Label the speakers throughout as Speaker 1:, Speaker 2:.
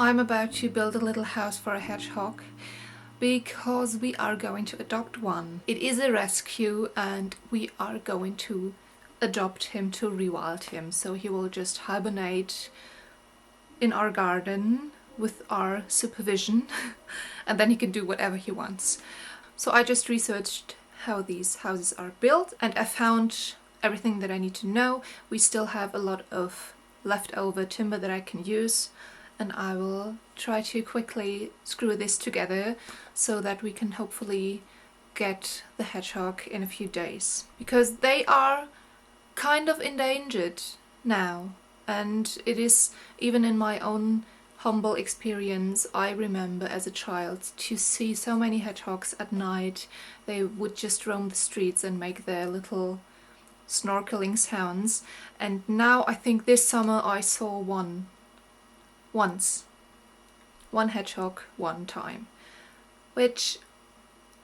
Speaker 1: I'm about to build a little house for a hedgehog because we are going to adopt one. It is a rescue and we are going to adopt him to rewild him, so he will just hibernate in our garden with our supervision and then he can do whatever he wants. So I just researched how these houses are built and I found everything that I need to know. We still have a lot of leftover timber that I can use, and I will try to quickly screw this together so that we can hopefully get the hedgehog in a few days, because they are kind of endangered now. And it is, even in my own humble experience, I remember as a child to see so many hedgehogs at night. They would just roam the streets and make their little snorkeling sounds, and now I think this summer I saw one hedgehog one time, which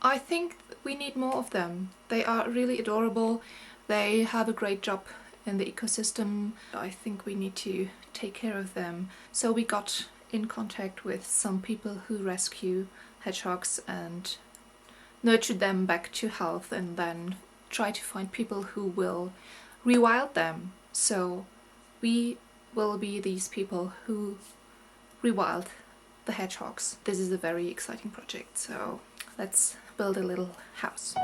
Speaker 1: I think we need more of them. They are really adorable. They have a great job in the ecosystem. I think we need to take care of them. So we got in contact with some people who rescue hedgehogs and nurture them back to health, and then try to find people who will rewild them. So we will be these people who rewild the hedgehogs. This is a very exciting project, so let's build a little house.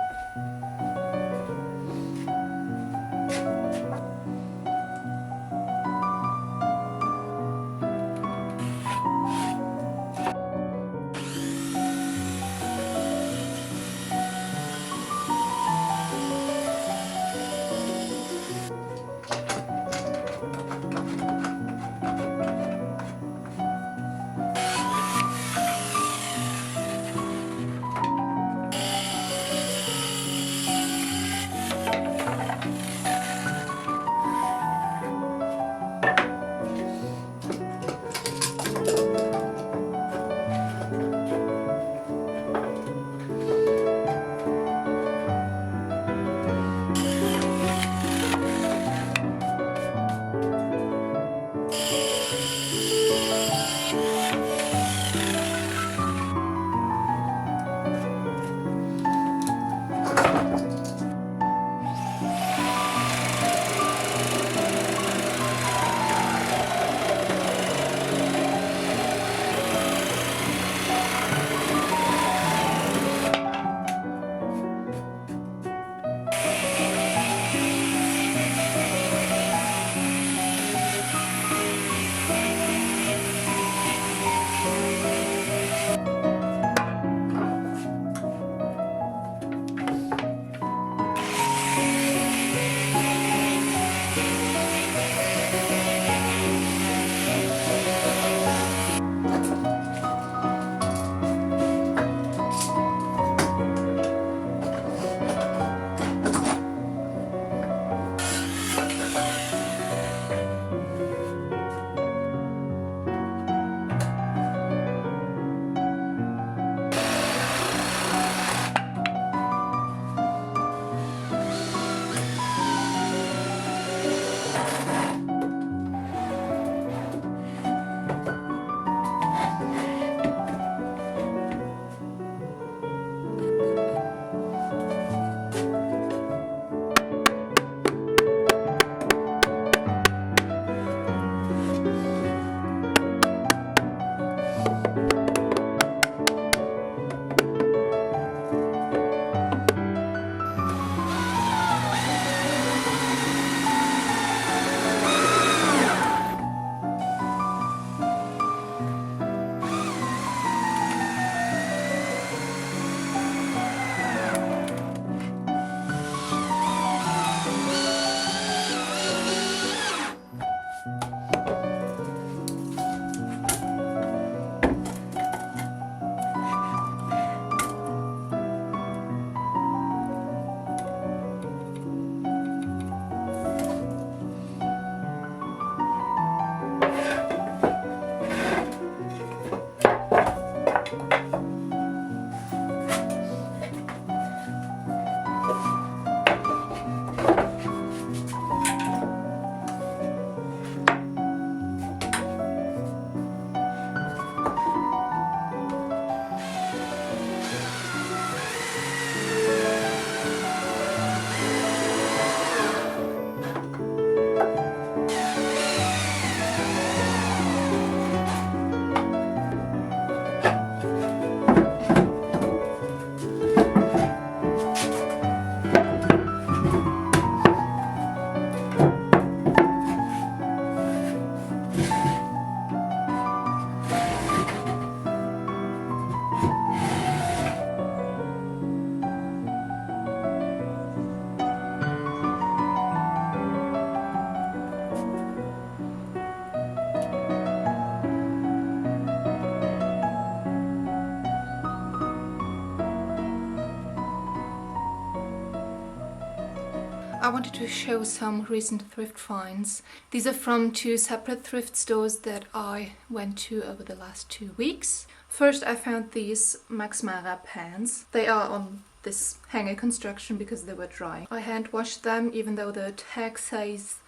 Speaker 1: I wanted to show some recent thrift finds. These are from 2 separate thrift stores that I went to over the last 2 weeks. First, I found these Max Mara pants. They are on this hanger construction because they were dry. I hand washed them even though the tag says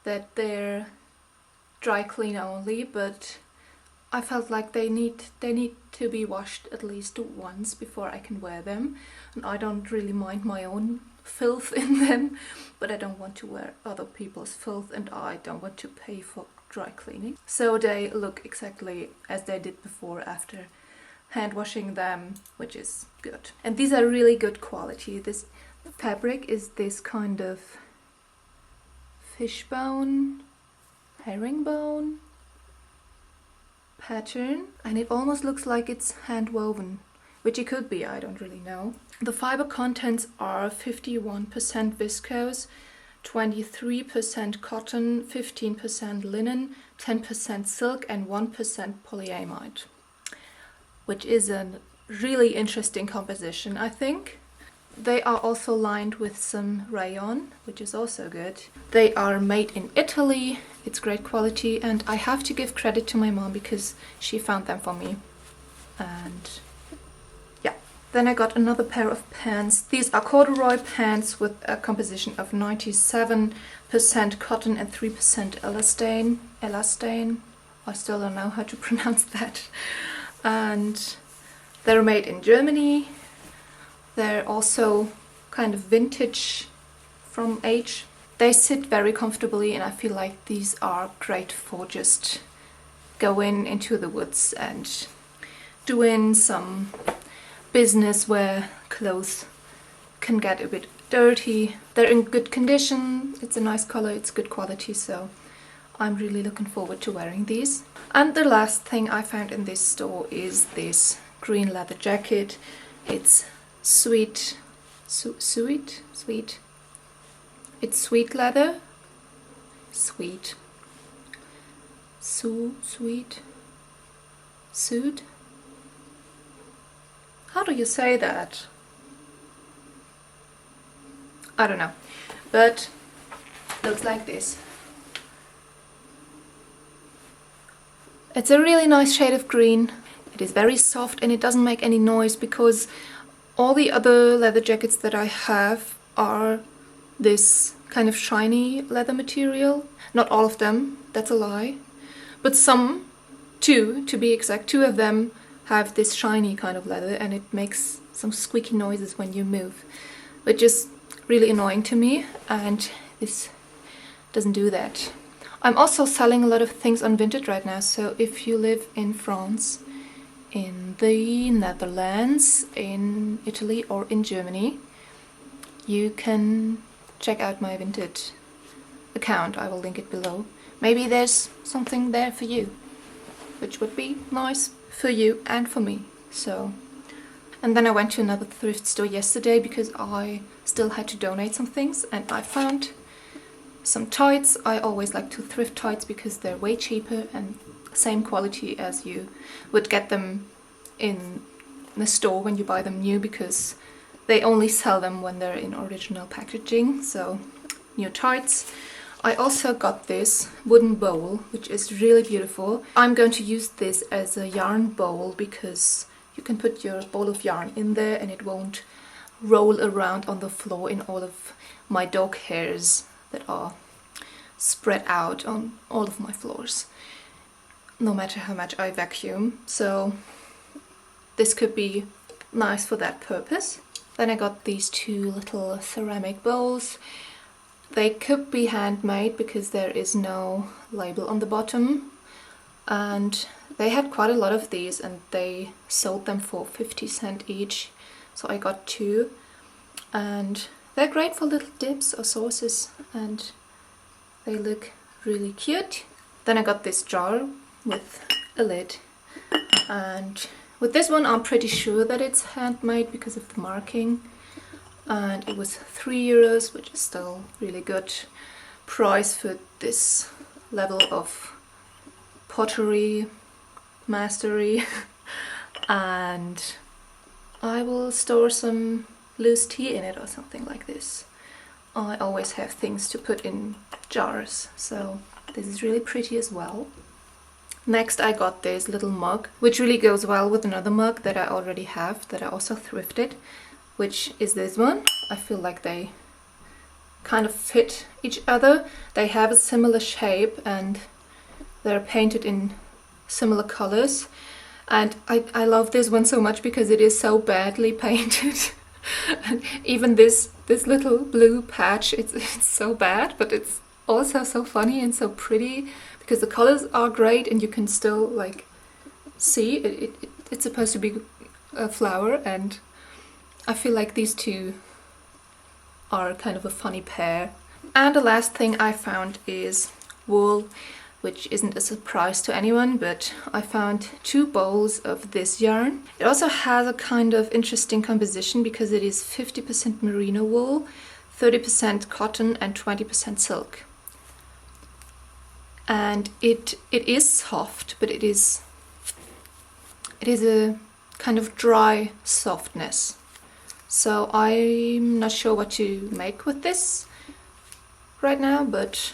Speaker 1: that they're dry clean only, but I felt like they need to be washed at least once before I can wear them. And I don't really mind my own filth in them, but I don't want to wear other people's filth, and I don't want to pay for dry cleaning. So they look exactly as they did before after hand washing them, which is good. And these are really good quality. This fabric is this kind of fishbone, herringbone pattern, and it almost looks like it's hand woven, which it could be, I don't really know. The fiber contents are 51% viscose, 23% cotton, 15% linen, 10% silk and 1% polyamide, which is a really interesting composition, I think. They are also lined with some rayon, which is also good. They are made in Italy, it's great quality, and I have to give credit to my mom because she found them for me. And yeah. Then I got another pair of pants. These are corduroy pants with a composition of 97% cotton and 3% elastane. Elastane? I still don't know how to pronounce that. And they're made in Germany. They're also kind of vintage from age. They sit very comfortably, and I feel like these are great for just going into the woods and doing some business where clothes can get a bit dirty. They're in good condition, it's a nice color, it's good quality, so I'm really looking forward to wearing these. And the last thing I found in this store is this green leather jacket. It's sweet. It's sweet leather. Sweet. Sweet. Suit. How do you say that? I don't know. But looks like this. It's a really nice shade of green. It is very soft and it doesn't make any noise, because all the other leather jackets that I have are this kind of shiny leather material. Not all of them, that's a lie. But some, 2 to be exact, 2 of them have this shiny kind of leather, and it makes some squeaky noises when you move, which is really annoying to me, and this doesn't do that. I'm also selling a lot of things on Vinted right now, so if you live in France, in the Netherlands, in Italy or in Germany, you can check out my Vinted account. I will link it below. Maybe there's something there for you, which would be nice for you and for me. So, and then I went to another thrift store yesterday because I still had to donate some things, and I found some tights. I always like to thrift tights because they're way cheaper and same quality as you would get them in the store when you buy them new, because they only sell them when they're in original packaging. So new tights. I also got this wooden bowl, which is really beautiful. I'm going to use this as a yarn bowl because you can put your bowl of yarn in there and it won't roll around on the floor in all of my dog hairs that are spread out on all of my floors, no matter how much I vacuum. So this could be nice for that purpose. Then I got these 2 little ceramic bowls. They could be handmade because there is no label on the bottom, and they had quite a lot of these and they sold them for 50 cents each, so I got 2, and they're great for little dips or sauces and they look really cute. Then I got this jar with a lid, and with this one I'm pretty sure that it's handmade because of the marking, and it was €3, which is still really good price for this level of pottery mastery. And I will store some loose tea in it or something like this. I always have things to put in jars, so this is really pretty as well. Next I got this little mug, which really goes well with another mug that I already have, that I also thrifted, which is this one. I feel like they kind of fit each other. They have a similar shape and they're painted in similar colors. And I love this one so much because it is so badly painted. And even this little blue patch, it's so bad, but it's also so funny and so pretty because the colors are great and you can still like see it's supposed to be a flower, and I feel like these two are kind of a funny pair. And the last thing I found is wool, which isn't a surprise to anyone, but I found 2 bowls of this yarn. It also has a kind of interesting composition because it is 50% merino wool, 30% cotton and 20% silk. And it is soft, but it is a kind of dry softness. So I'm not sure what to make with this right now, but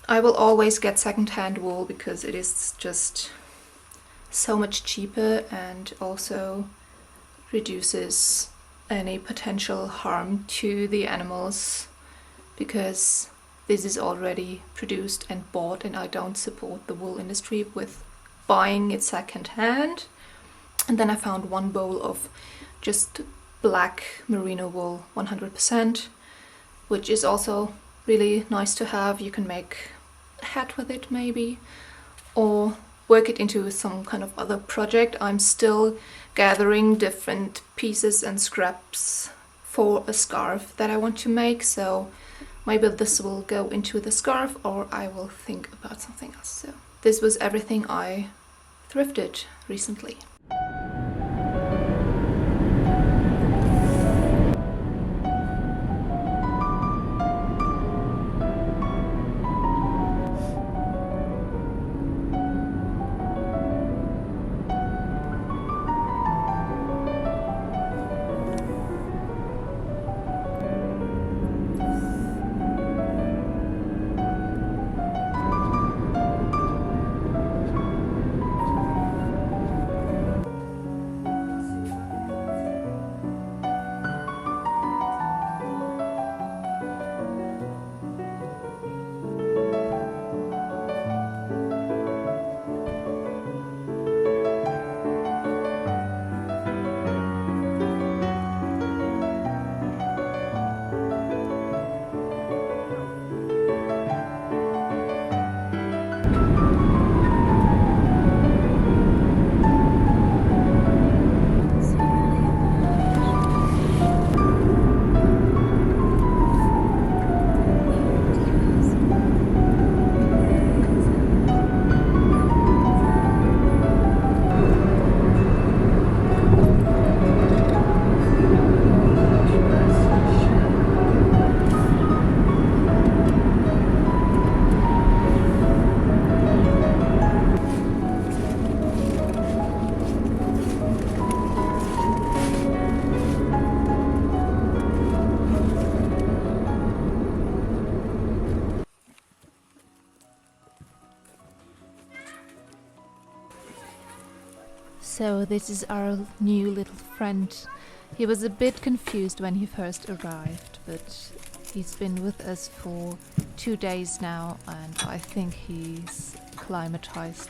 Speaker 1: I will always get secondhand wool because it is just so much cheaper and also reduces any potential harm to the animals, because this is already produced and bought and I don't support the wool industry with buying it secondhand. And then I found 1 bowl of just black merino wool 100%, which is also really nice to have. You can make a hat with it maybe, or work it into some kind of other project. I'm still gathering different pieces and scraps for a scarf that I want to make, so maybe this will go into the scarf or I will think about something else. So this was everything I thrifted recently. So this is our new little friend. He was a bit confused when he first arrived, but he's been with us for 2 days now and I think he's acclimatized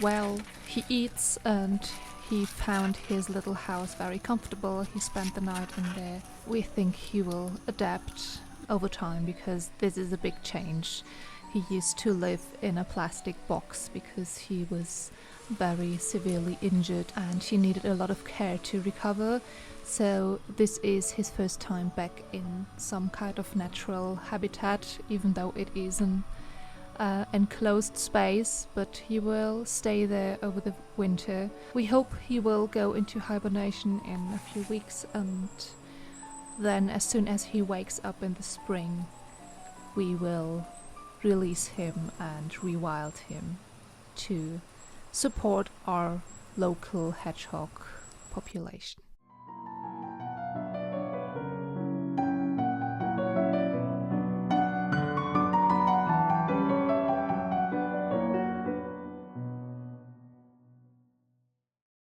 Speaker 1: well. He eats and he found his little house very comfortable. He spent the night in there. We think he will adapt over time because this is a big change. He used to live in a plastic box because he was very severely injured and he needed a lot of care to recover. So this is his first time back in some kind of natural habitat, even though it is an enclosed space, but he will stay there over the winter. We hope he will go into hibernation in a few weeks, and then as soon as he wakes up in the spring we will release him and rewild him to support our local hedgehog population.